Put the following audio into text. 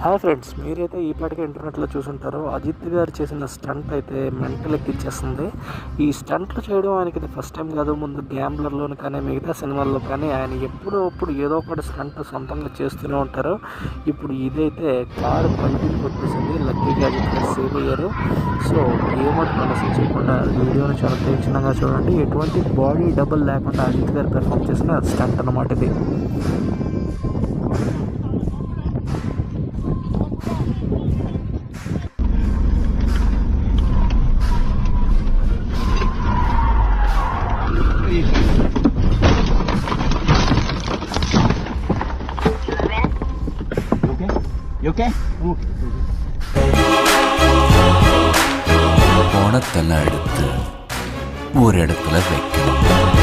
Hi friends, మీరైతే ఈ పాటికి ఇంటర్నెట్లో చూసుంటారు. అజిత్ గారు చేసిన స్టంట్ అయితే మెంటల్ ఎక్కిచ్చేస్తుంది. ఈ స్టంట్లు చేయడం ఆయనకి ఇది ఫస్ట్ టైం కాదు. ముందు గ్యాంబ్లర్లోని కానీ మిగతా సినిమాల్లో కానీ ఆయన ఎప్పుడో అప్పుడు ఏదో ఒకటి స్టంట్ సొంతంగా చేస్తూనే ఉంటారు. ఇప్పుడు ఇదైతే కారు పల్టీని కొట్టేసింది. లక్కీగా అజిత్ గారు సేవ్ అయ్యారు. సో ఏమంటే ఆలస్యం చేయకుండా వీడియోని చాలా తీక్షణంగా చూడండి. ఎటువంటి బాడీ డబుల్ లేకుండా అజిత్ గారు పెర్ఫామ్ చేసిన స్టంట్ అన్నమాట ఇది. ஓணத்தெல்லாம் எடுத்து ஒரு இடத்துல வைக்கணும்.